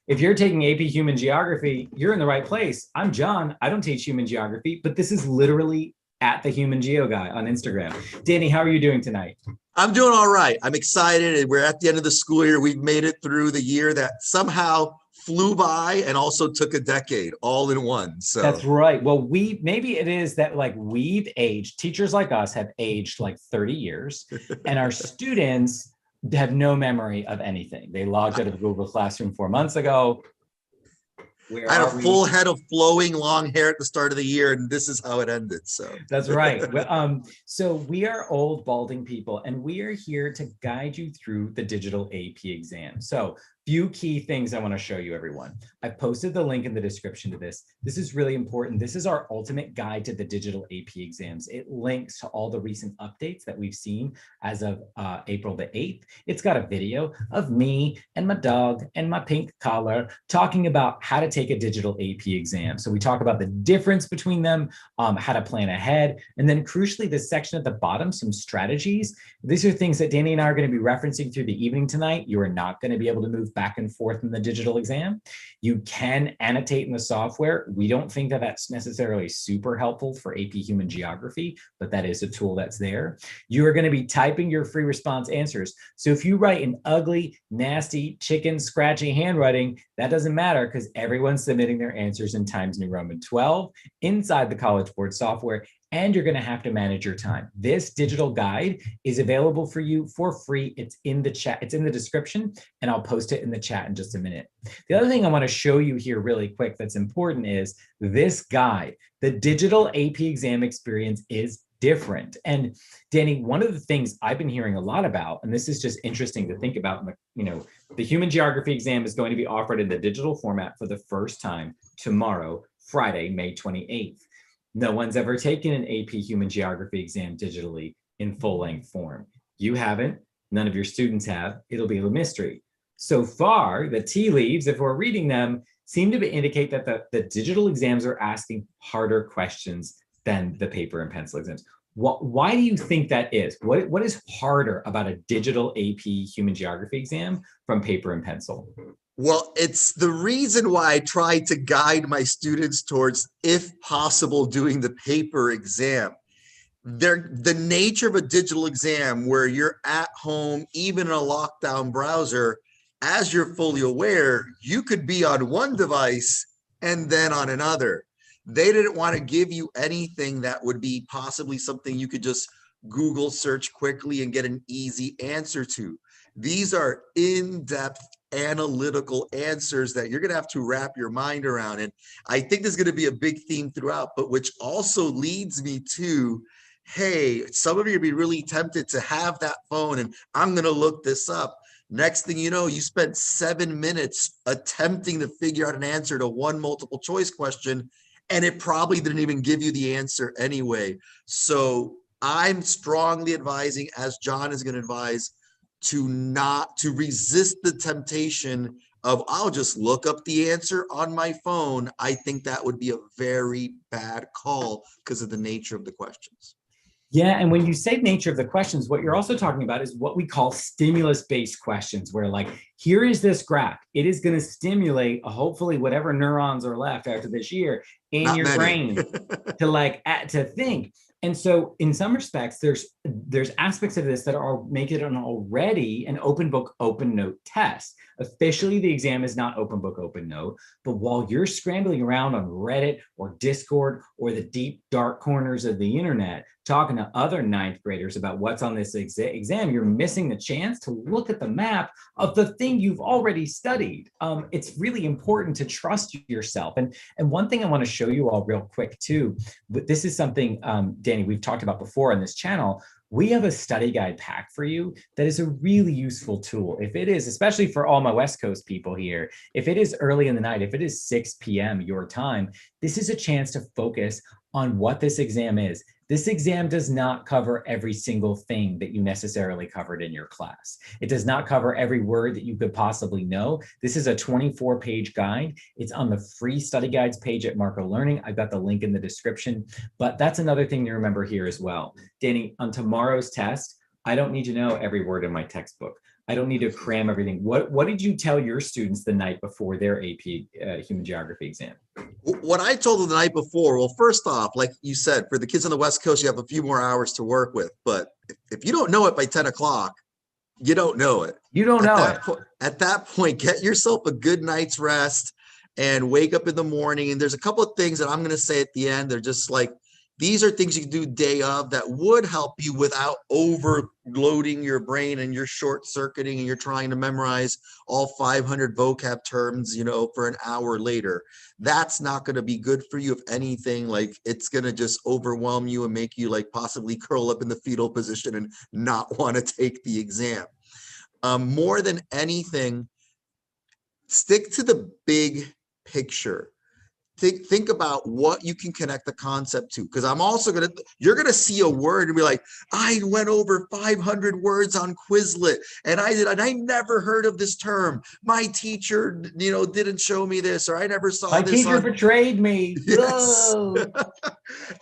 If you're taking AP Human Geography, you're in the right place. I'm John. I don't teach Human Geography, but this is literally at the HumanGeo guy on Instagram. Danny, how are you doing tonight? I'm doing all right. I'm excited. We're at the end of the school year. We've made it through the year that somehow flew by and also took a decade all in one. That's So right. Well, maybe it is that like we've aged, teachers like us have aged like 30 years, and our students have no memory of anything. They logged out of Google Classroom 4 months ago. Where I had a are we? full head of flowing long hair at the start of the year, and this is how it ended. So That's right. So we are old balding people, and we are here to guide you through the digital AP exam. So few key things I want to show you, everyone. I posted the link in the description to this. This is really important. This is our ultimate guide to the digital AP exams. It links to all the recent updates that we've seen as of April the 8th. It's got a video of me and my dog and my pink collar talking about how to take a digital AP exam. So we talk about the difference between them, how to plan ahead, and then crucially, this section at the bottom, some strategies. These are things that Danny and I are going to be referencing through the evening tonight. You are not going to be able to move back and forth in the digital exam. You can annotate in the software. We don't think that that's necessarily super helpful for AP Human Geography, but that is a tool that's there. You are going to be typing your free response answers. So if you write an ugly, nasty, chicken scratchy handwriting, that doesn't matter because everyone's submitting their answers in Times New Roman 12 inside the College Board software, and you're going to have to manage your time. This digital guide is available for you for free. It's in the chat. It's in the description, and I'll post it in the chat in just a minute. The other thing I want to show you here really quick that's important is this guide. The digital AP exam experience is different. And Danny, one of the things I've been hearing a lot about, and this is just interesting to think about, the Human Geography exam is going to be offered in the digital format for the first time tomorrow, Friday, May 28th. No one's ever taken an AP Human Geography exam digitally in full-length form. You haven't, none of your students have, it'll be a mystery. So far, the tea leaves, if we're reading them, seem to indicate that the digital exams are asking harder questions than the paper and pencil exams. Why do you think that is? What is harder about a digital AP Human Geography exam from paper and pencil? well, it's the reason why I try to guide my students towards, if possible, doing the paper exam. The nature of a digital exam where you're at home, even in a lockdown browser, as you're fully aware, you could be on one device and then on another. They didn't want to give you anything that would be possibly something you could just Google search quickly and get an easy answer to. These are in-depth analytical answers that you're going to have to wrap your mind around. And I think there's going to be a big theme throughout, but which also leads me to, hey, some of you will be really tempted to have that phone and I'm going to look this up. Next thing you know, you spent 7 minutes attempting to figure out an answer to one multiple choice question, and it probably didn't even give you the answer anyway. So I'm strongly advising, as John is going to advise, to resist the temptation of, I'll just look up the answer on my phone. I think that would be a very bad call because of the nature of the questions. Yeah, and when you say nature of the questions, what you're also talking about is what we call stimulus-based questions, where like, here is this graph. It is going to stimulate hopefully whatever neurons are left after this year in Not your many. brain to think. And so in some respects, there's aspects of this that are make it already an open book, open note test. Officially, the exam is not open book, open note, but while you're scrambling around on Reddit or Discord or the deep, dark corners of the internet, talking to other ninth graders about what's on this exam, you're missing the chance to look at the map of the thing you've already studied. It's really important to trust yourself. And one thing I want to show you all real quick too, but this is something, Danny, we've talked about before on this channel. We have a study guide pack for you that is a really useful tool. If it is, especially for all my West Coast people here, if it is early in the night, if it is 6 p.m. your time, this is a chance to focus on what this exam is. This exam does not cover every single thing that you necessarily covered in your class. It does not cover every word that you could possibly know. This is a 24-page guide. It's on the free study guides page at Marco Learning. I've got the link in the description, but that's another thing to remember here as well. Danny, on tomorrow's test, I don't need to know every word in my textbook. I don't need to cram everything. What did you tell your students the night before their AP Human Geography exam? What I told them the night before, well, first off, like you said, for the kids on the West Coast, you have a few more hours to work with. But if you don't know it by 10 o'clock, you don't know it. You don't know it. At that point, get yourself a good night's rest and wake up in the morning. And there's a couple of things that I'm going to say at the end. They're just like, these are things you can do day of that would help you without overloading your brain and you're short circuiting and you're trying to memorize all 500 vocab terms, for an hour later. That's not going to be good for you. If anything, like it's going to just overwhelm you and make you like possibly curl up in the fetal position and not want to take the exam. More than anything, stick to the big picture. Think about what you can connect the concept to, because you're going to see a word and be like, I went over 500 words on Quizlet and I never heard of this term. My teacher, didn't show me this, or I never saw My this. My teacher betrayed me. Yes.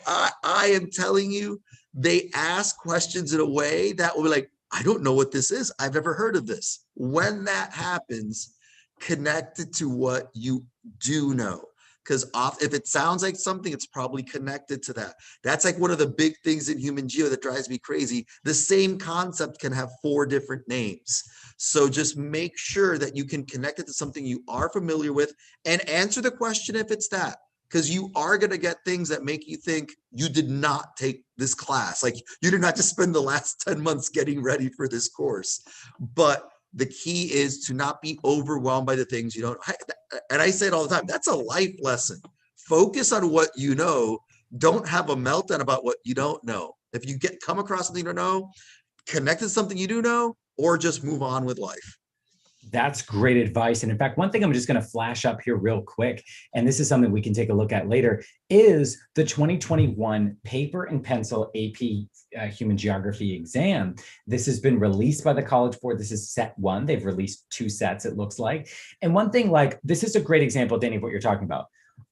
I am telling you, they ask questions in a way that will be like, I don't know what this is. I've never heard of this. When that happens, connect it to what you do know. Because if it sounds like something, it's probably connected to that. That's like one of the big things in HumanGeo that drives me crazy. The same concept can have 4 different names. So just make sure that you can connect it to something you are familiar with and answer the question if it's that. Because you are going to get things that make you think you did not take this class. Like you did not just spend the last 10 months getting ready for this course. But the key is to not be overwhelmed by the things you don't. And I say it all the time. That's a life lesson. Focus on what you know. Don't have a meltdown about what you don't know. If you come across something you don't know, connect to something you do know, or just move on with life. That's great advice. And in fact, one thing I'm just going to flash up here real quick, and this is something we can take a look at later, is the 2021 paper and pencil AP Human Geography exam. This has been released by the College Board. This is set 1. They've released 2 sets, it looks like. And one thing, like, this is a great example, Danny, of what you're talking about.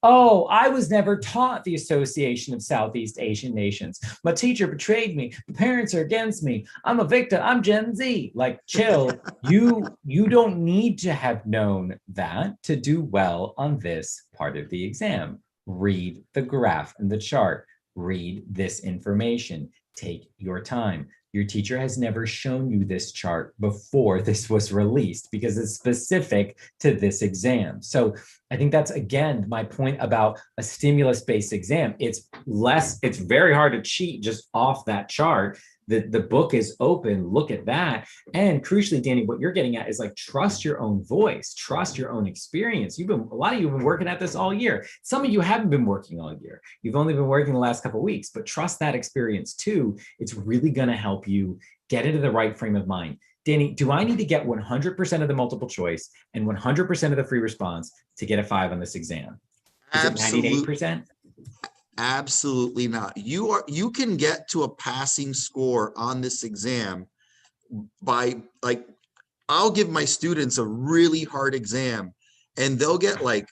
Oh, I was never taught the Association of Southeast Asian Nations. My teacher betrayed me. The parents are against me. I'm a victim. I'm Gen Z. Like, chill. You don't need to have known that to do well on this part of the exam. Read the graph and the chart. Read this information. Take your time. Your teacher has never shown you this chart before this was released because it's specific to this exam. So I think that's, again, my point about a stimulus-based exam. It's very hard to cheat just off that chart. The book is open, look at that. And crucially, Danny, what you're getting at is like, trust your own voice, trust your own experience. A lot of you have been working at this all year. Some of you haven't been working all year. You've only been working the last couple of weeks, but trust that experience too. It's really gonna help you get into the right frame of mind. Danny, do I need to get 100% of the multiple choice and 100% of the free response to get a 5 on this exam? Is Absolutely. it 98%? Absolutely not. You can get to a passing score on this exam by, like, I'll give my students a really hard exam and they'll get like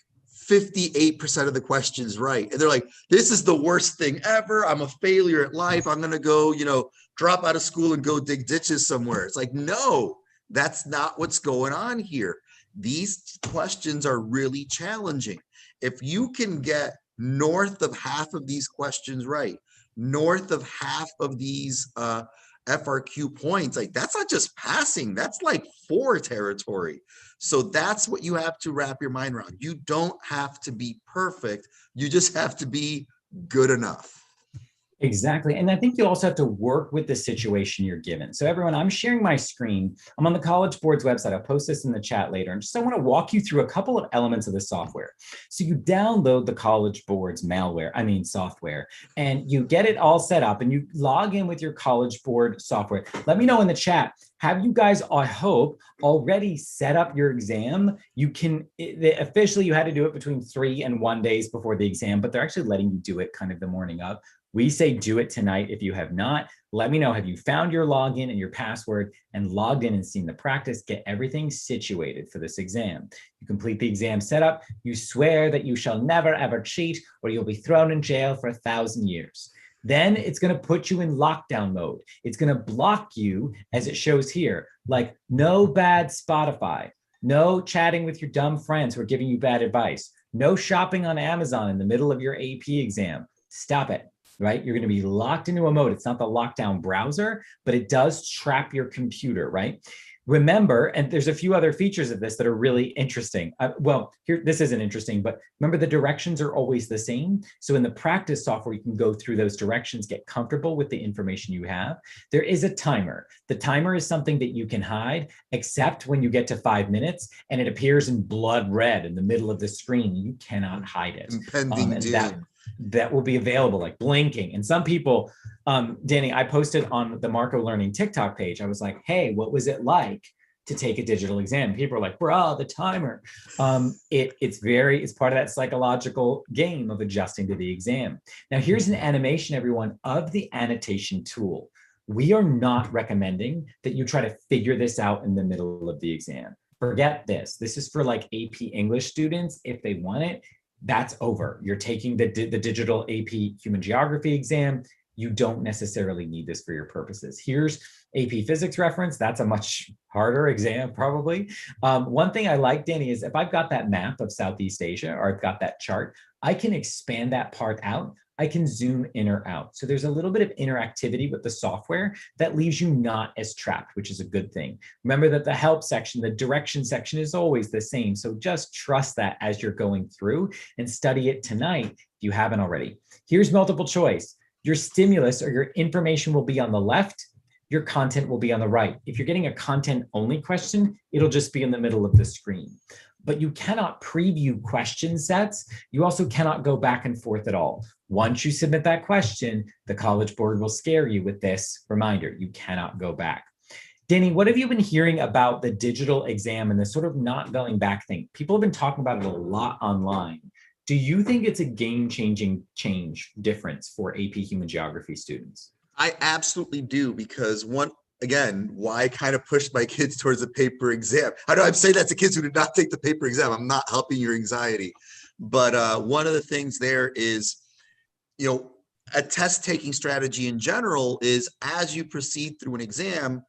58% of the questions right. And they're like, this is the worst thing ever. I'm a failure at life. I'm going to go, drop out of school and go dig ditches somewhere. It's like, no, that's not what's going on here. These questions are really challenging. If you can get north of half of these questions right, north of half of these FRQ points, like that's not just passing, that's like 4 territory. So that's what you have to wrap your mind around. You don't have to be perfect. You just have to be good enough. Exactly. And I think you also have to work with the situation you're given. So everyone, I'm sharing my screen. I'm on the College Board's website. I'll post this in the chat later. And just I want to walk you through a couple of elements of the software. So you download the College Board's software, and you get it all set up and you log in with your College Board software. Let me know in the chat. Have you guys, I hope, already set up your exam? Officially, you had to do it between 3 and 1 days before the exam, but they're actually letting you do it kind of the morning of. We say do it tonight. If you have not, let me know. Have you found your login and your password and logged in and seen the practice? Get everything situated for this exam. You complete the exam setup. You swear that you shall never, ever cheat or you'll be thrown in jail for 1,000 years. Then it's going to put you in lockdown mode. It's going to block you, as it shows here, like no bad Spotify, no chatting with your dumb friends who are giving you bad advice, no shopping on Amazon in the middle of your AP exam. Stop it, right? You're going to be locked into a mode. It's not the lockdown browser, but it does trap your computer, right? Remember, and there's a few other features of this that are really interesting. Well, here, this isn't interesting, but remember the directions are always the same. So in the practice software, you can go through those directions, get comfortable with the information you have. There is a timer. The timer is something that you can hide, except when you get to 5 minutes and it appears in blood red in the middle of the screen. You cannot hide it. Impending doom. That will be available, like blinking. And some people, Danny, I posted on the Marco Learning TikTok page, I was like, hey, what was it like to take a digital exam? People are like, bro, the timer. It's part of that psychological game of adjusting to the exam. Now, here's an animation, everyone, of the annotation tool. We are not recommending that you try to figure this out in the middle of the exam. Forget this. This is for like AP English students if they want it. That's over. You're taking the digital AP Human Geography exam. You don't necessarily need this for your purposes. Here's AP Physics reference. That's a much harder exam, probably. One thing I like, Danny, is if I've got that map of Southeast Asia or I've got that chart, I can expand that part out. I can zoom in or out. So there's a little bit of interactivity with the software that leaves you not as trapped, which is a good thing. Remember that the help section, the direction section is always the same. So just trust that as you're going through and study it tonight if you haven't already. Here's multiple choice. Your stimulus or your information will be on the left. Your content will be on the right. If you're getting a content only question, it'll just be in the middle of the screen. But you cannot preview question sets. You also cannot go back and forth at all. Once you submit that question, the College Board will scare you with this reminder. You cannot go back. Danny, what have you been hearing about the digital exam and the sort of not going back thing? People have been talking about it a lot online. Do you think it's a game-changing difference for AP Human Geography students? I absolutely do, because again, why I kind of pushed my kids towards the paper exam. I know I'm saying that to kids who did not take the paper exam. I'm not helping your anxiety. But one of the things there is, a test taking strategy in general is as you proceed through an exam,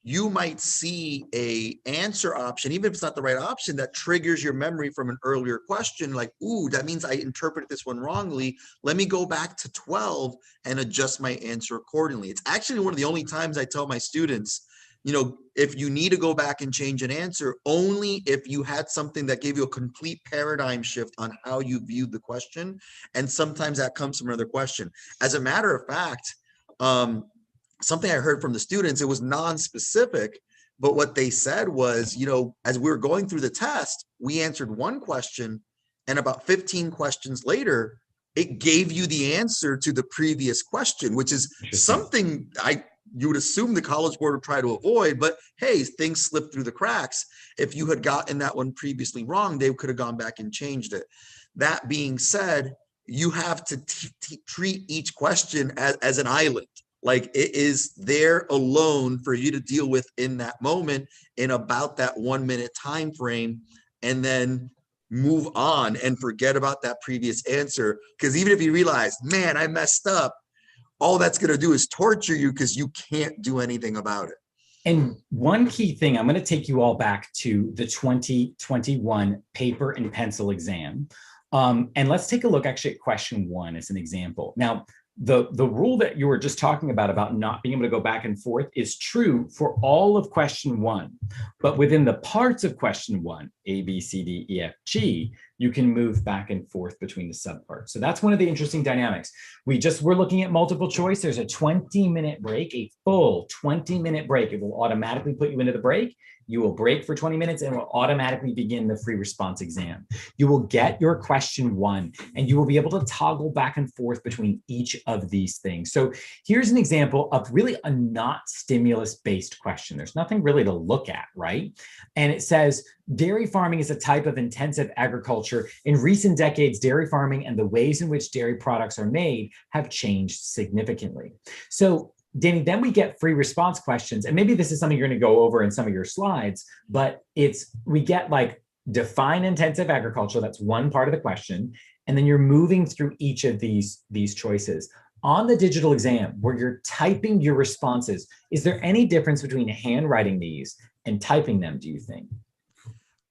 you might see a answer option, even if it's not the right option, that triggers your memory from an earlier question. Like, ooh, that means I interpreted this one wrongly. Let me go back to 12 and adjust my answer accordingly. It's actually one of the only times I tell my students, if you need to go back and change an answer, only if you had something that gave you a complete paradigm shift on how you viewed the question. And sometimes that comes from another question. As a matter of fact, something I heard from the students, it was non-specific, but what they said was, as we were going through the test, we answered one question, and about 15 questions later, it gave you the answer to the previous question, which is something you would assume the College Board would try to avoid, but hey, things slip through the cracks. If you had gotten that one previously wrong, they could have gone back and changed it. That being said, you have to treat each question as an island. Like, it is there alone for you to deal with in that moment in about that 1 minute time frame, and then move on and forget about that previous answer. Because even if you realize, man, I messed up, all that's going to do is torture you because you can't do anything about it. And one key thing, I'm going to take you all back to the 2021 paper and pencil exam. And let's take a look actually at question 1 as an example. Now, the rule that you were just talking about not being able to go back and forth is true for all of question 1. But within the parts of question 1, A, B, C, D, E, F, G, you can move back and forth between the subparts. So that's one of the interesting dynamics. We're looking at multiple choice. There's a 20-minute break, a full 20-minute break. It will automatically put you into the break. You will break for 20 minutes and it will automatically begin the free response exam. You will get your question 1 and you will be able to toggle back and forth between each of these things. So here's an example of really a not stimulus-based question. There's nothing really to look at, right? And it says, dairy farming is a type of intensive agriculture. In recent decades, dairy farming and the ways in which dairy products are made have changed significantly. So Danny, then we get free response questions. And maybe this is something you're going to go over in some of your slides, but we get like define intensive agriculture. That's one part of the question. And then you're moving through each of these choices. On the digital exam, where you're typing your responses, is there any difference between handwriting these and typing them, do you think?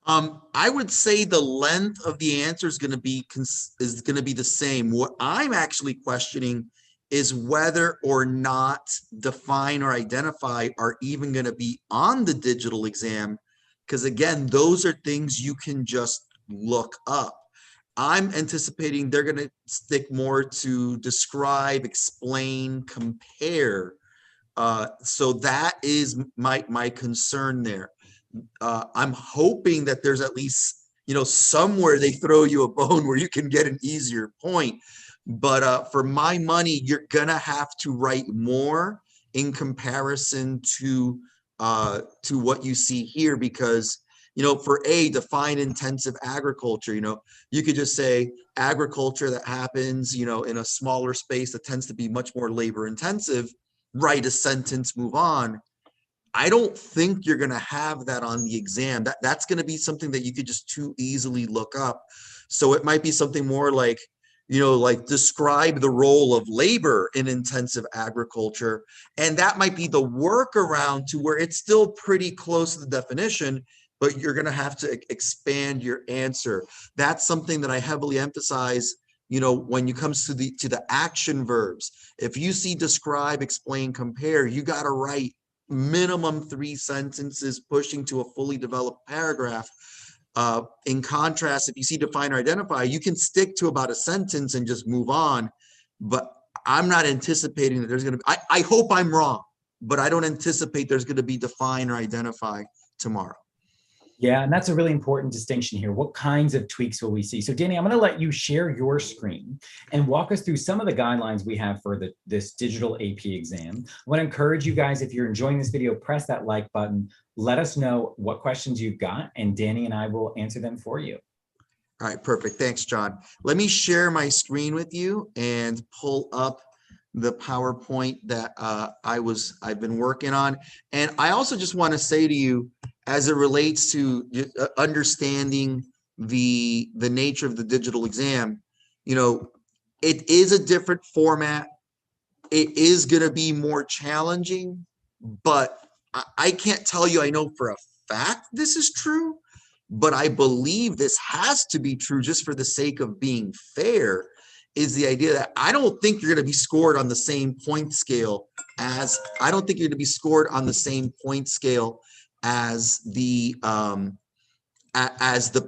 I would say the length of the answer is going to be the same. What I'm actually questioning is whether or not define or identify are even going to be on the digital exam, because again, those are things you can just look up. I'm anticipating they're going to stick more to describe, explain, compare. So that is my concern there. I'm hoping that there's at least, somewhere they throw you a bone where you can get an easier point. But for my money, you're gonna have to write more in comparison to what you see here, because for define intensive agriculture, you could just say agriculture that happens, in a smaller space that tends to be much more labor intensive, write a sentence, move on. I don't think you're going to have that on the exam. That's going to be something that you could just too easily look up. So it might be something more like, like describe the role of labor in intensive agriculture. And that might be the workaround to where it's still pretty close to the definition, but you're going to have to expand your answer. That's something that I heavily emphasize, when it comes to the action verbs. If you see describe, explain, compare, you got to write minimum 3 sentences, pushing to a fully developed paragraph. In contrast, if you see define or identify, you can stick to about a sentence and just move on. But I'm not anticipating that there's going to be, I hope I'm wrong, but I don't anticipate there's going to be define or identify tomorrow. Yeah, and that's a really important distinction here. What kinds of tweaks will we see? So Danny, I'm going to let you share your screen and walk us through some of the guidelines we have for this digital AP exam. I want to encourage you guys, if you're enjoying this video, press that like button. Let us know what questions you've got, and Danny and I will answer them for you. All right, perfect. Thanks, John. Let me share my screen with you and pull up the PowerPoint that I've been working on. And I also just want to say to you, as it relates to understanding the nature of the digital exam, it is a different format. It is going to be more challenging, but I can't tell you I know for a fact this is true, but I believe this has to be true just for the sake of being fair, is the idea that I don't think you're going to be scored on the same point scale as the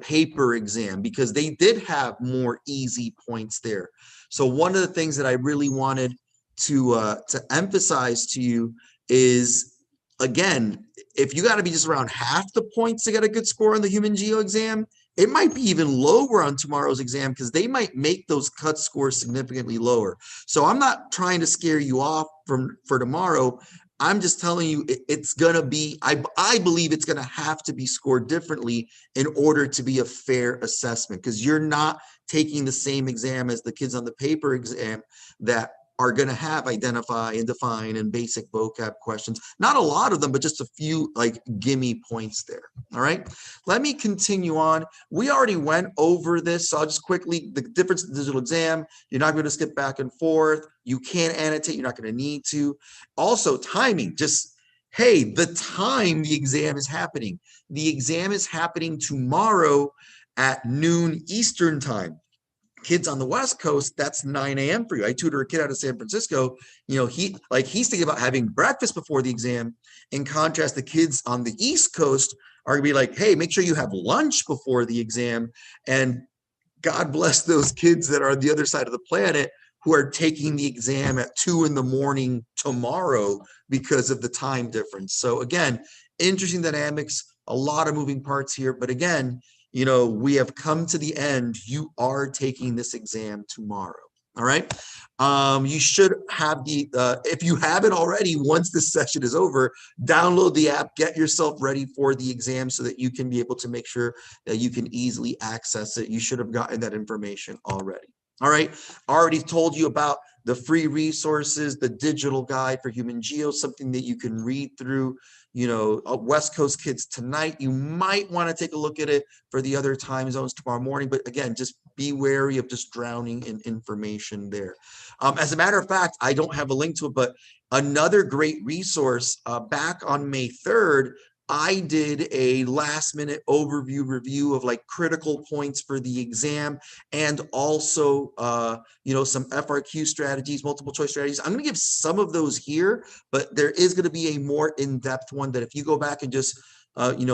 paper exam, because they did have more easy points there. So one of the things that I really wanted to emphasize to you is, again, if you got to be just around half the points to get a good score on the HumanGeo exam, it might be even lower on tomorrow's exam, because they might make those cut scores significantly lower. So I'm not trying to scare you off for tomorrow. I'm just telling you it's going to be, I believe it's going to have to be scored differently in order to be a fair assessment, because you're not taking the same exam as the kids on the paper exam that are going to have identify and define and basic vocab questions. Not a lot of them, but just a few like gimme points there. All right, let me continue on. We already went over this, so I'll just quickly, the difference in the digital exam, you're not going to skip back and forth. You can't annotate, you're not going to need to. Also, timing, just, hey, the time the exam is happening. The exam is happening tomorrow at noon Eastern time. Kids on the West Coast, that's 9 a.m. for you. I tutor a kid out of San Francisco. He's thinking about having breakfast before the exam. In contrast, the kids on the East Coast are gonna be like, hey, make sure you have lunch before the exam. And God bless those kids that are on the other side of the planet who are taking the exam at 2 a.m. tomorrow because of the time difference. So again, interesting dynamics, a lot of moving parts here. But again, we have come to the end. You are taking this exam tomorrow. All right. You should have if you haven't already, once this session is over, download the app, get yourself ready for the exam so that you can be able to make sure that you can easily access it. You should have gotten that information already. All right. Already told you about the free resources, the digital guide for HumanGeo, something that you can read through. West Coast kids tonight, you might want to take a look at it for the other time zones tomorrow morning. But again, just be wary of just drowning in information there. As a matter of fact, I don't have a link to it, but another great resource, back on May 3rd, I did a last minute overview review of like critical points for the exam, and also, some FRQ strategies, multiple choice strategies. I'm going to give some of those here, but there is going to be a more in-depth one that if you go back and just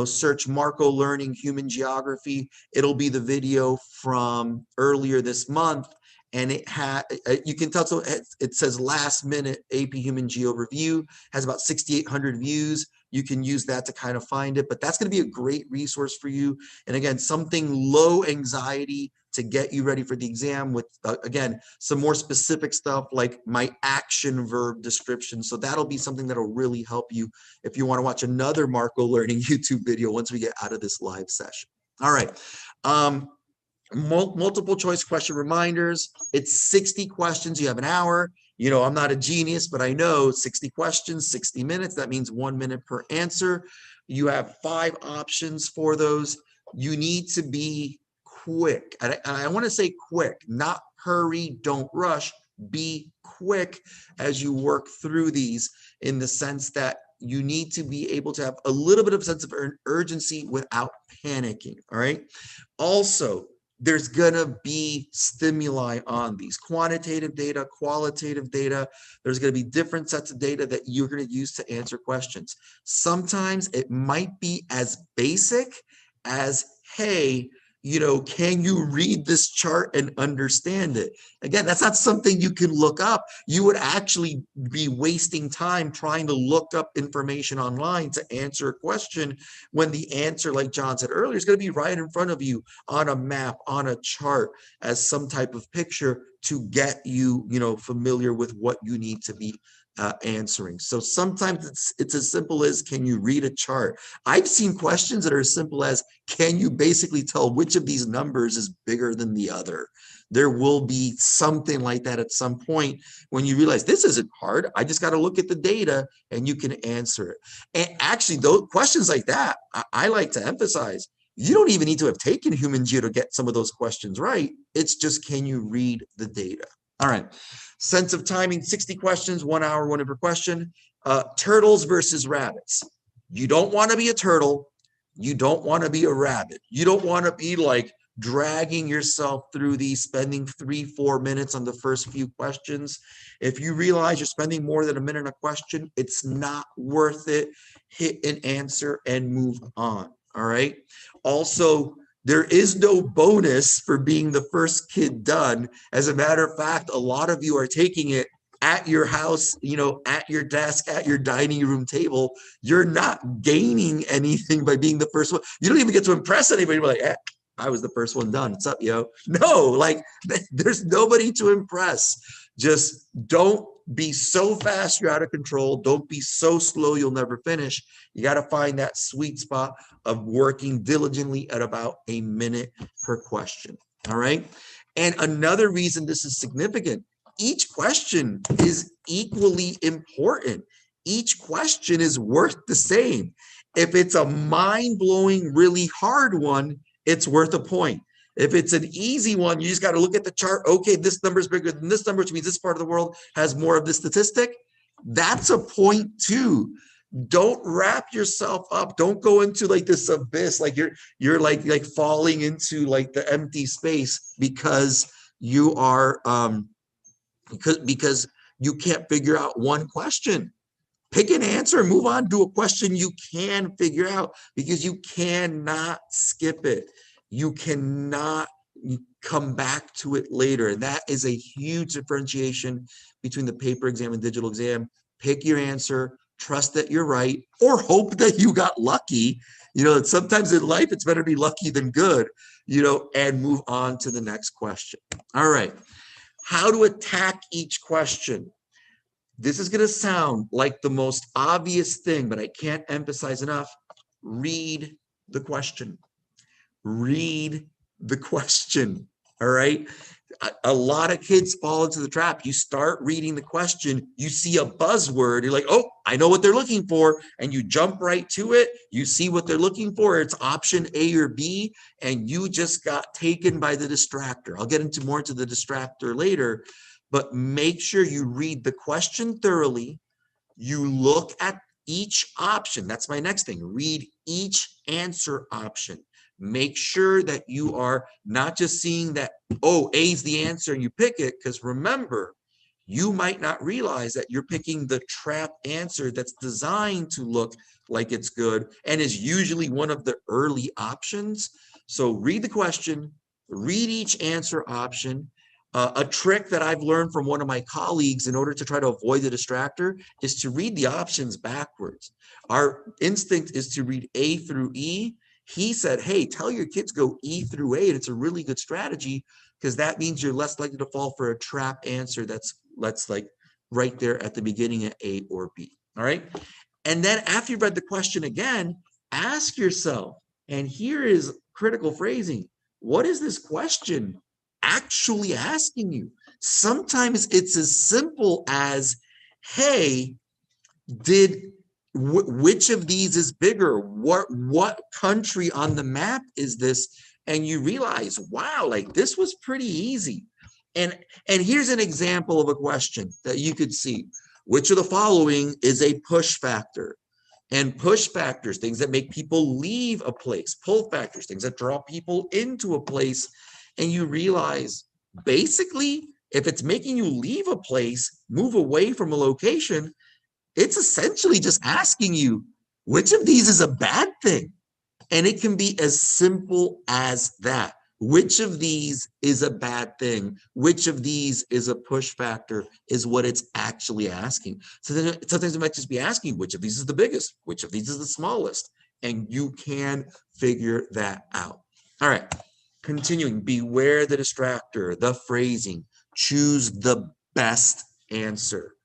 search Marco Learning Human Geography, it'll be the video from earlier this month. And it had, you can tell, so it says last minute AP Human Geo review, has about 6,800 views. You can use that to kind of find it, but that's going to be a great resource for you. And again, something low anxiety to get you ready for the exam with, again, some more specific stuff like my action verb description. So that'll be something that'll really help you if you want to watch another Marco Learning YouTube video once we get out of this live session. All right. Multiple choice question reminders. It's 60 questions. You have an hour. I'm not a genius, but I know 60 questions, 60 minutes. That means 1 minute per answer. You have 5 options for those. You need to be quick. And I want to say quick, not hurry, don't rush. Be quick as you work through these, in the sense that you need to be able to have a little bit of sense of urgency without panicking. All right. Also, there's going to be stimuli on these quantitative data, qualitative data. There's going to be different sets of data that you're going to use to answer questions. Sometimes it might be as basic as, hey, can you read this chart and understand it? Again, that's not something you can look up. You would actually be wasting time trying to look up information online to answer a question, when the answer, like John said earlier, is going to be right in front of you on a map, on a chart, as some type of picture to get you, familiar with what you need to be answering. So sometimes it's as simple as, can you read a chart? I've seen questions that are as simple as, can you basically tell which of these numbers is bigger than the other? There will be something like that at some point when you realize this isn't hard. I just got to look at the data and you can answer it. And actually, those questions like that, I like to emphasize, you don't even need to have taken HumanGeo to get some of those questions right. It's just, can you read the data? All right. Sense of timing, 60 questions, 1 hour, 1 per question. Turtles versus rabbits. You don't want to be a turtle. You don't want to be a rabbit. You don't want to be like dragging yourself through these, spending 3-4 minutes on the first few questions. If you realize you're spending more than a minute on a question, it's not worth it. Hit an answer and move on. All right. Also, there is no bonus for being the first kid done. As a matter of fact, a lot of you are taking it at your house, at your desk, at your dining room table. You're not gaining anything by being the first one. You don't even get to impress anybody. You're like, I was the first one done. What's up, yo? No, like there's nobody to impress. Just don't be so fast you're out of control. Don't be so slow you'll never finish. You got to find that sweet spot of working diligently at about a minute per question. All right. And another reason this is significant, each question is equally important. Each question is worth the same. If it's a mind-blowing, really hard one, it's worth a point. If it's an easy one, you just got to look at the chart. Okay, this number is bigger than this number, which means this part of the world has more of this statistic. That's a point too. Don't wrap yourself up. Don't go into like this abyss, like you're like falling into like the empty space because you are because you can't figure out one question. Pick an answer, move on to a question you can figure out, because you cannot skip it. You cannot come back to it later. And that is a huge differentiation between the paper exam and digital exam. Pick your answer, trust that you're right, or hope that you got lucky. Sometimes in life, it's better to be lucky than good, and move on to the next question. All right. How to attack each question. This is going to sound like the most obvious thing, but I can't emphasize enough. Read the question. Read the question. All right. A lot of kids fall into the trap. You start reading the question, you see a buzzword, you're like, oh, I know what they're looking for, and you jump right to it. You see what they're looking for. It's option A or B, and you just got taken by the distractor. I'll get into more into the distractor later, but make sure you read the question thoroughly. You look at each option. That's my next thing. Read each answer option. Make sure that you are not just seeing that, oh, A is the answer and you pick it, because remember, you might not realize that you're picking the trap answer that's designed to look like it's good and is usually one of the early options. So read the question, read each answer option. A trick that I've learned from one of my colleagues in order to try to avoid the distractor is to read the options backwards. Our instinct is to read A through E. He said, hey, tell your kids go E through A, and it's a really good strategy because that means you're less likely to fall for a trap answer that's like right there at the beginning of A or B. All right. And then after you've read the question again, ask yourself, and here is critical phrasing, what is this question actually asking you? Sometimes it's as simple as, hey, which of these is bigger? What country on the map is this? And you realize, wow, like this was pretty easy. And here's an example of a question that you could see. Which of the following is a push factor? And push factors, things that make people leave a place. Pull factors, things that draw people into a place. And you realize, basically, if it's making you leave a place, move away from a location, it's essentially just asking you, which of these is a bad thing? And it can be as simple as that. Which of these is a bad thing? Which of these is a push factor is what it's actually asking. So then sometimes it might just be asking, which of these is the biggest? Which of these is the smallest? And you can figure that out. All right, continuing, beware the distractor, the phrasing, choose the best answer.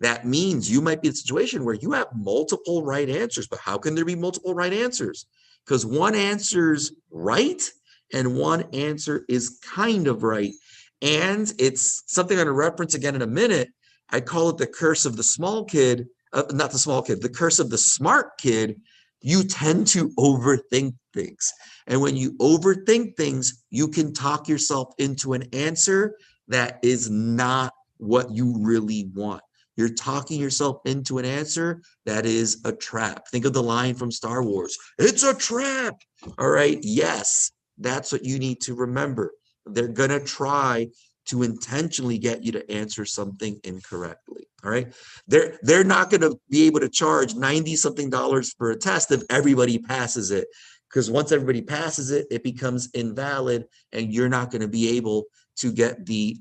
That means you might be in a situation where you have multiple right answers, but how can there be multiple right answers? Because one answer's right and one answer is kind of right. And it's something I'm going to reference again in a minute. I call it the curse of the small kid, not the small kid, the curse of the smart kid. You tend to overthink things. And when you overthink things, you can talk yourself into an answer that is not what you really want. You're talking yourself into an answer that is a trap. Think of the line from Star Wars. It's a trap. All right. Yes, that's what you need to remember. They're going to try to intentionally get you to answer something incorrectly. All right. They're not going to be able to charge $90-something for a test if everybody passes it. Because once everybody passes it, it becomes invalid, and you're not going to be able to get the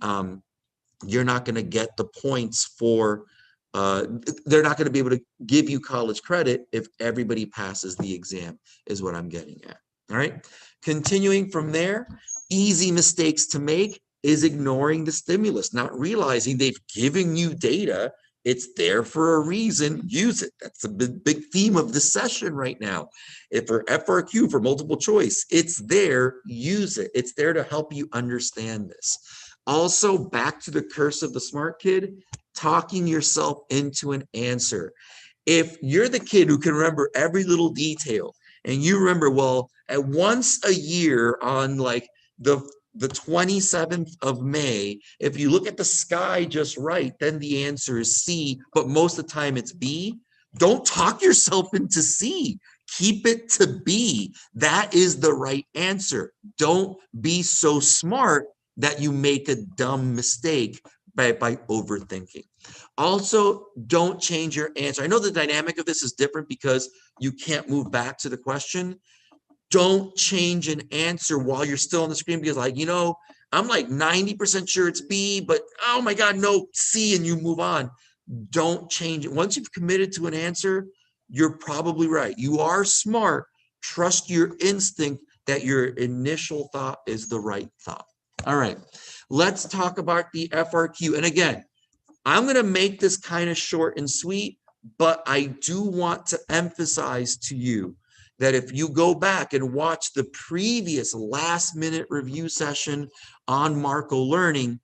you're not going to get the points for, they're not going to be able to give you college credit if everybody passes the exam, is what I'm getting at. All right. Continuing from there, easy mistakes to make is ignoring the stimulus, not realizing they've given you data. It's there for a reason. Use it. That's a big theme of this session right now. If for FRQ, for multiple choice, it's there. Use it. It's there to help you understand this. Also, back to the curse of the smart kid, talking yourself into an answer. If you're the kid who can remember every little detail, and you remember, well, at once a year on like the 27th of May, if you look at the sky just right, then the answer is C, but most of the time it's B. Don't talk yourself into C. Keep it to B. That is the right answer. Don't be so smart that you make a dumb mistake by overthinking. Also, don't change your answer. I know the dynamic of this is different because you can't move back to the question. Don't change an answer while you're still on the screen because, like, you know, I'm like 90% sure it's B, but oh my God, no, C, and you move on. Don't change it. Once you've committed to an answer, you're probably right. You are smart. Trust your instinct that your initial thought is the right thought. All right, let's talk about the FRQ. And again, I'm going to make this kind of short and sweet, but I do want to emphasize to you that if you go back and watch the previous last-minute review session on Marco Learning,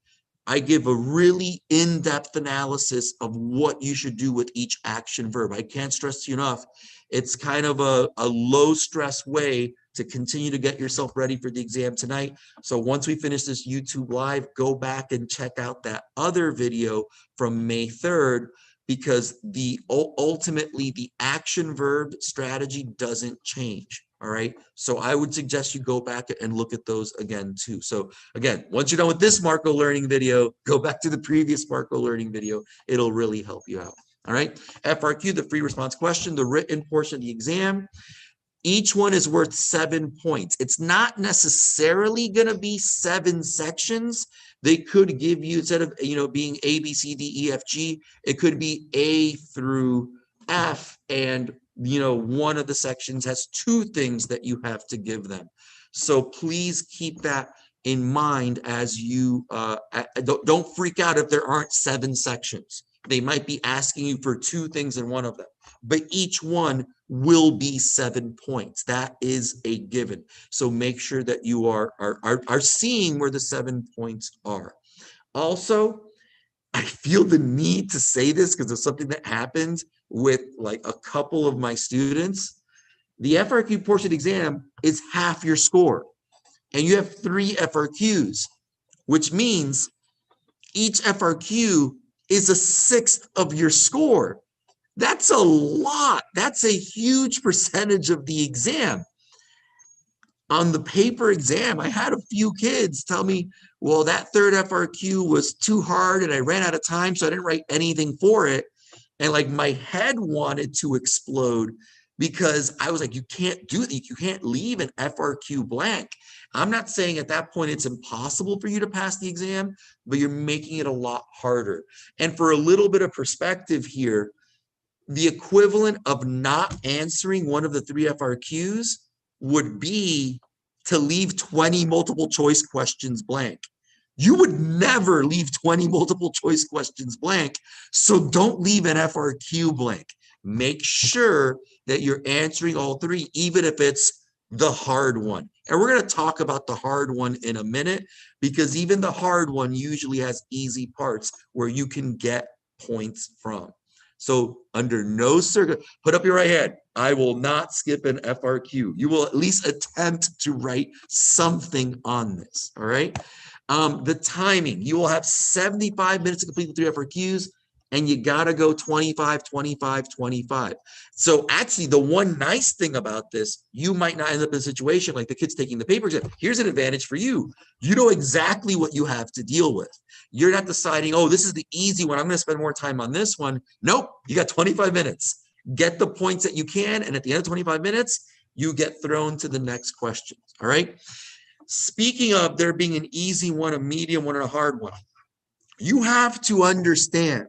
I give a really in-depth analysis of what you should do with each action verb. I can't stress to you enough. It's kind of a low-stress way to continue to get yourself ready for the exam tonight. So once we finish this YouTube Live, go back and check out that other video from May 3rd, because ultimately the action verb strategy doesn't change. All right. So I would suggest you go back and look at those again too. So again, once you're done with this Marco Learning video, go back to the previous Marco Learning video. It'll really help you out. All right. FRQ, the free response question, the written portion of the exam. Each one is worth 7 points. It's not necessarily going to be 7 sections. They could give you, instead of, being A, B, C, D, E, F, G, it could be A through F, and, one of the sections has 2 things that you have to give them. So please keep that in mind as you, don't freak out if there aren't 7 sections. They might be asking you for 2 things in one of them, but each one will be 7 points. That is a given. So make sure that you are seeing where the 7 points are. Also, I feel the need to say this because of something that happened with like a couple of my students. The FRQ portion exam is half your score, and you have 3 FRQs, which means each FRQ is a 1/6 of your score. That's a lot. That's a huge percentage of the exam. On the paper exam, I had a few kids tell me, well, that 3rd FRQ was too hard and I ran out of time, so I didn't write anything for it. And like my head wanted to explode because I was like, you can't do that. You can't leave an FRQ blank. I'm not saying at that point it's impossible for you to pass the exam, but you're making it a lot harder. And for a little bit of perspective here, the equivalent of not answering one of the 3 FRQs would be to leave 20 multiple choice questions blank. You would never leave 20 multiple choice questions blank, so don't leave an FRQ blank. Make sure that you're answering all 3, even if it's the hard one. And we're going to talk about the hard one in a minute, because even the hard one usually has easy parts where you can get points from. So under no circumstance, put up your right hand. I will not skip an FRQ. You will at least attempt to write something on this, all right? The timing, you will have 75 minutes to complete the 3 FRQs, and you got to go 25, 25, 25. So actually, the one nice thing about this, you might not end up in a situation like the kids taking the paper exam. Here's an advantage for you. You know exactly what you have to deal with. You're not deciding, oh, this is the easy one, I'm going to spend more time on this one. Nope, you got 25 minutes. Get the points that you can, and at the end of 25 minutes, you get thrown to the next question, all right? Speaking of there being an easy one, a medium one, and a hard one, you have to understand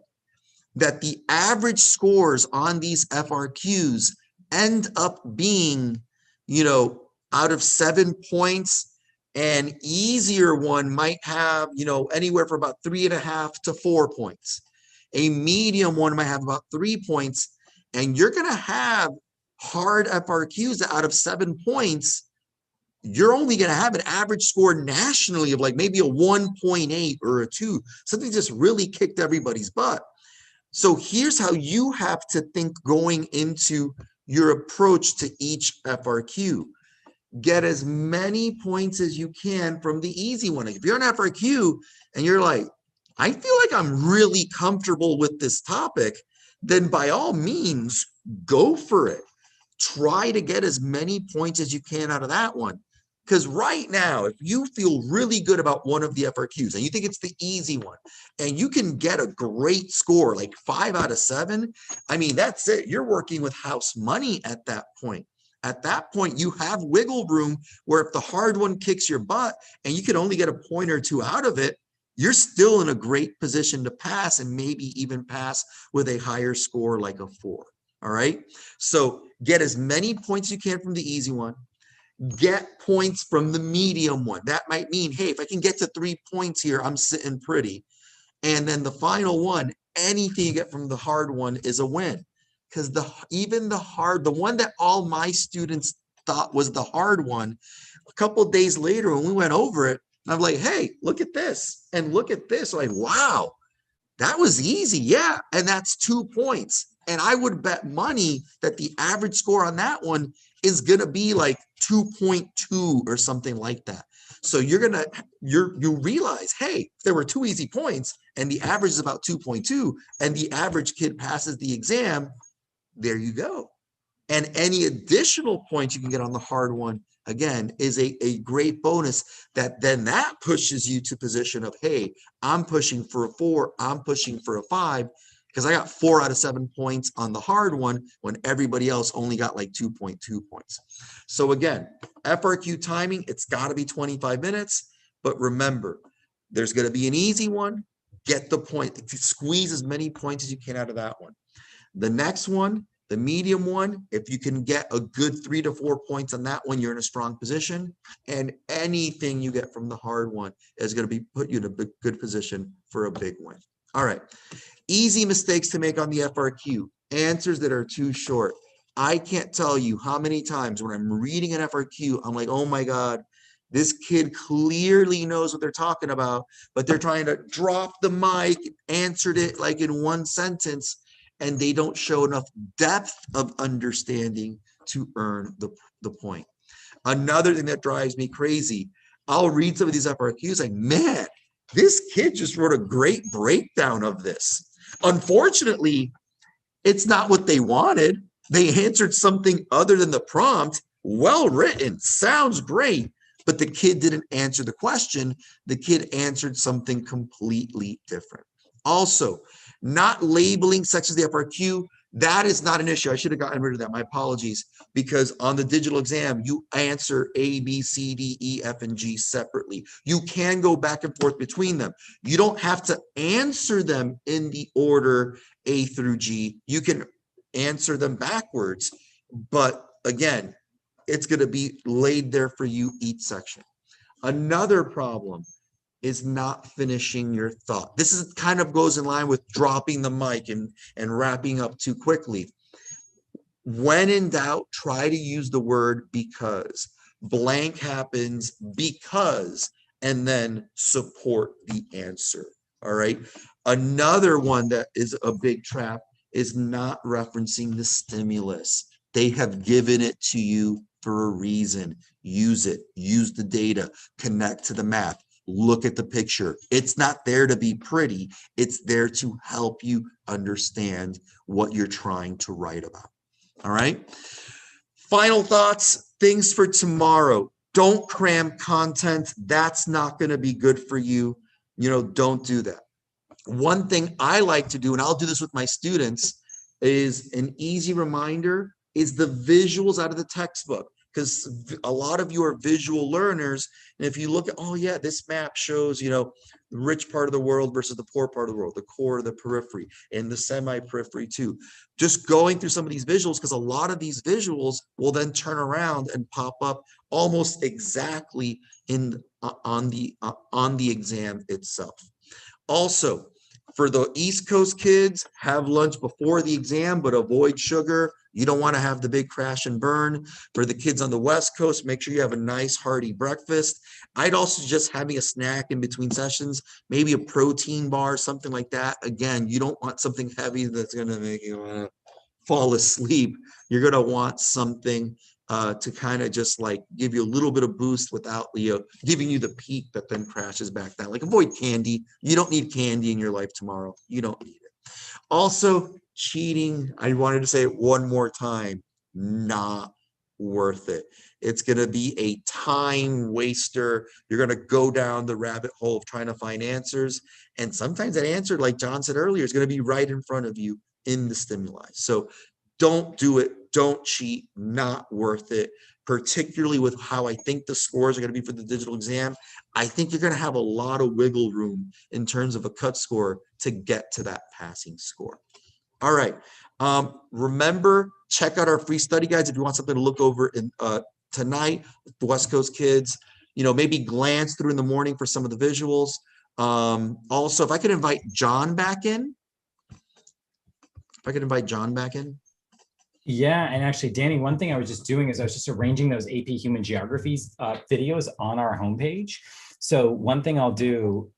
that the average scores on these FRQs end up being, out of 7 points. An easier one might have, anywhere from about 3.5 to 4 points. A medium one might have about 3 points. And you're going to have hard FRQs that out of 7 points, you're only going to have an average score nationally of like maybe a 1.8 or a 2. Something just really kicked everybody's butt. So here's how you have to think going into your approach to each FRQ. Get as many points as you can from the easy one. If you're an FRQ and you're like, I feel like I'm really comfortable with this topic, then by all means, go for it. Try to get as many points as you can out of that one. Because right now, if you feel really good about one of the FRQs and you think it's the easy one, and you can get a great score, like 5 out of 7, I mean, that's it. You're working with house money at that point. At that point, you have wiggle room where if the hard one kicks your butt and you can only get a point or 2 out of it, you're still in a great position to pass, and maybe even pass with a higher score like a 4. All right. So get as many points you can from the easy one. Get points from the medium one. That might mean, hey, if I can get to 3 points here, I'm sitting pretty. And then the final one, anything you get from the hard one is a win. because the one that all my students thought was the hard one, a couple of days later when we went over it, I'm like, hey, look at this and look at this. I'm like, wow, that was easy. Yeah. And that's 2 points. And I would bet money that the average score on that one is going to be like 2.2 or something like that. So you realize, hey, if there were 2 easy points and the average is about 2.2 and the average kid passes the exam, there you go. And any additional points you can get on the hard one, again, is a great bonus that pushes you to position of, hey, I'm pushing for a 4, I'm pushing for a 5, because I got 4 out of 7 points on the hard one when everybody else only got like 2.2 points. So again, FRQ timing, it's got to be 25 minutes, but remember, there's going to be an easy one. Get the point, squeeze as many points as you can out of that one. The next one, the medium one, if you can get a good 3 to 4 points on that one, you're in a strong position. And anything you get from the hard one is going to put you in a good position for a big win. All right. Easy mistakes to make on the FRQ. Answers that are too short. I can't tell you how many times when I'm reading an FRQ, I'm like, oh my God, this kid clearly knows what they're talking about, but they're trying to drop the mic, answered it like in one sentence, and they don't show enough depth of understanding to earn the point. Another thing that drives me crazy, I'll read some of these FRQs like, man, this kid just wrote a great breakdown of this. Unfortunately, it's not what they wanted. They answered something other than the prompt. Well written, sounds great, but the kid didn't answer the question. The kid answered something completely different. Also, not labeling sections of the FRQ, that is not an issue. I should have gotten rid of that. My apologies. Because on the digital exam, you answer A, B, C, D, E, F, and G separately. You can go back and forth between them. You don't have to answer them in the order A through G. You can answer them backwards. But again, it's going to be laid there for you each section. Another problem is not finishing your thought. This is kind of goes in line with dropping the mic and wrapping up too quickly. When in doubt, try to use the word because. Blank happens because, and then support the answer. All right. Another one that is a big trap is not referencing the stimulus. They have given it to you for a reason. Use it. Use the data. Connect to the math. Look at the picture. It's not there to be pretty. It's there to help you understand what you're trying to write about. All right. Final thoughts, things for tomorrow. Don't cram content. That's not going to be good for you. Don't do that. One thing I like to do, and I'll do this with my students, is an easy reminder is the visuals out of the textbook. Because a lot of you are visual learners. And if you look at, oh yeah, this map shows, the rich part of the world versus the poor part of the world, the core, the periphery, and the semi-periphery too. Just going through some of these visuals, because a lot of these visuals will then turn around and pop up almost exactly on the exam itself. Also, for the East Coast kids, have lunch before the exam, but avoid sugar. You don't want to have the big crash and burn. For the kids on the West Coast, make sure you have a nice hearty breakfast. I'd also suggest having a snack in between sessions, maybe a protein bar, something like that. Again, you don't want something heavy that's going to make you fall asleep. You're going to want something to kind of just like give you a little bit of boost without giving you the peak that then crashes back down. Like avoid candy. You don't need candy in your life tomorrow. You don't need it. Also, cheating, I wanted to say it one more time, not worth it. It's going to be a time waster. You're going to go down the rabbit hole of trying to find answers. And sometimes that answer, like John said earlier, is going to be right in front of you in the stimuli. So don't do it. Don't cheat. Not worth it, particularly with how I think the scores are going to be for the digital exam. I think you're going to have a lot of wiggle room in terms of a cut score to get to that passing score. All right. Remember, check out our free study guides if you want something to look over in tonight. The West Coast kids, maybe glance through in the morning for some of the visuals. Also, if I could invite John back in. Yeah, and actually, Danny, one thing I was just doing is I was just arranging those AP Human Geographies videos on our homepage. So one thing I'll do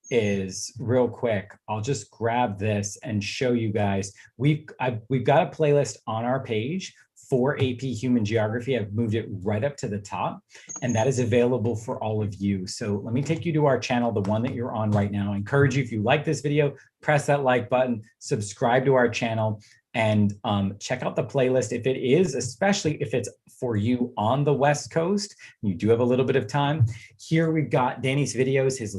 is real quick, I'll just grab this and show you guys. We've got a playlist on our page for AP Human Geography. I've moved it right up to the top, and that is available for all of you. So let me take you to our channel, the one that you're on right now. I encourage you, if you like this video, press that like button, subscribe to our channel, and check out the playlist. If it is, especially if it's for you on the West Coast, you do have a little bit of time. Here we've got Danny's videos, his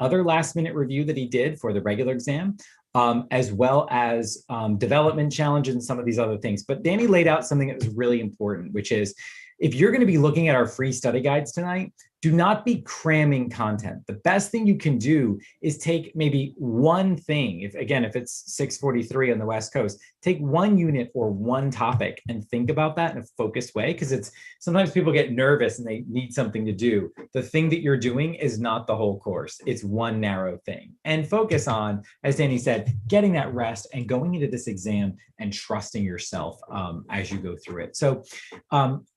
other last minute review that he did for the regular exam, as well as development challenge and some of these other things. But Danny laid out something that was really important, which is, if you're going to be looking at our free study guides tonight, do not be cramming content. The best thing you can do is take maybe one thing. If it's 6:43 on the West Coast, take one unit or one topic and think about that in a focused way, because sometimes people get nervous and they need something to do. The thing that you're doing is not the whole course. It's one narrow thing. And focus on, as Danny said, getting that rest and going into this exam and trusting yourself as you go through it. So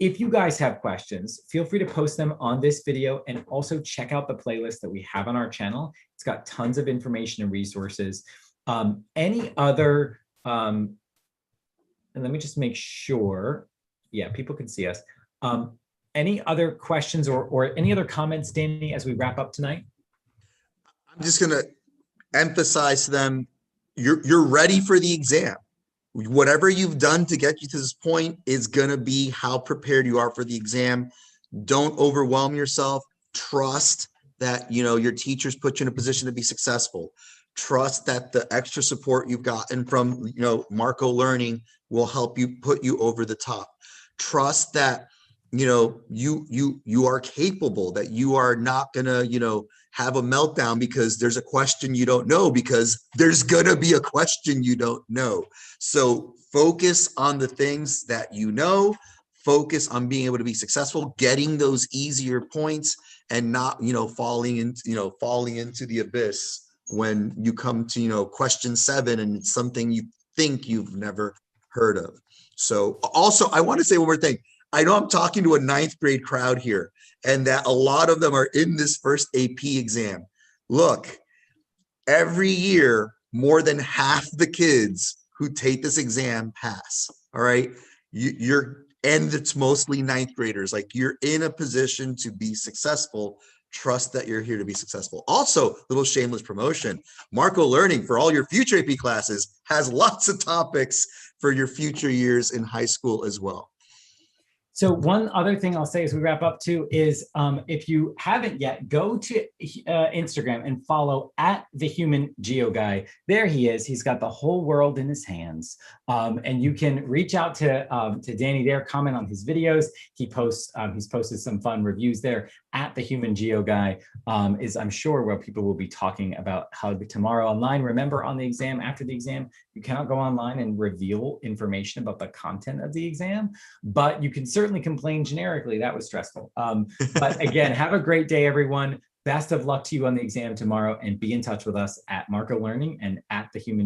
if you guys have questions, feel free to post them on this video, and also check out the playlist that we have on our channel. It's got tons of information and resources. Any other, and let me just make sure, yeah, people can see us. Any other questions or any other comments, Danny, as we wrap up tonight? I'm just going to emphasize to them, you're ready for the exam. Whatever you've done to get you to this point is going to be how prepared you are for the exam. Don't overwhelm yourself. Trust that, your teachers put you in a position to be successful. Trust that the extra support you've gotten from, Marco Learning will help you put you over the top. Trust that, you are capable, that you are not gonna, have a meltdown because there's a question you don't know, because there's gonna be a question you don't know. So focus on the things that you know. Focus on being able to be successful, getting those easier points, and not, falling into the abyss when you come to, question 7 and it's something you think you've never heard of. So also, I want to say one more thing. I know I'm talking to a 9th grade crowd here, and that a lot of them are in this first AP exam. Look, every year, more than half the kids who take this exam pass. All right. And it's mostly 9th graders. Like, you're in a position to be successful. Trust that you're here to be successful. Also, little shameless promotion, Marco Learning, for all your future AP classes, has lots of topics for your future years in high school as well. So one other thing I'll say as we wrap up too is, if you haven't yet, go to Instagram and follow @HumanGeo Guy. There he is. He's got the whole world in his hands, and you can reach out to Danny there. Comment on his videos. He's posted some fun reviews there. @HumanGeo Guy is, I'm sure, where people will be talking about how tomorrow online. Remember, on the exam, after the exam, you cannot go online and reveal information about the content of the exam, but you can certainly complain generically. That was stressful. But again, have a great day, everyone. Best of luck to you on the exam tomorrow, and be in touch with us @Marco Learning and @HumanGeo.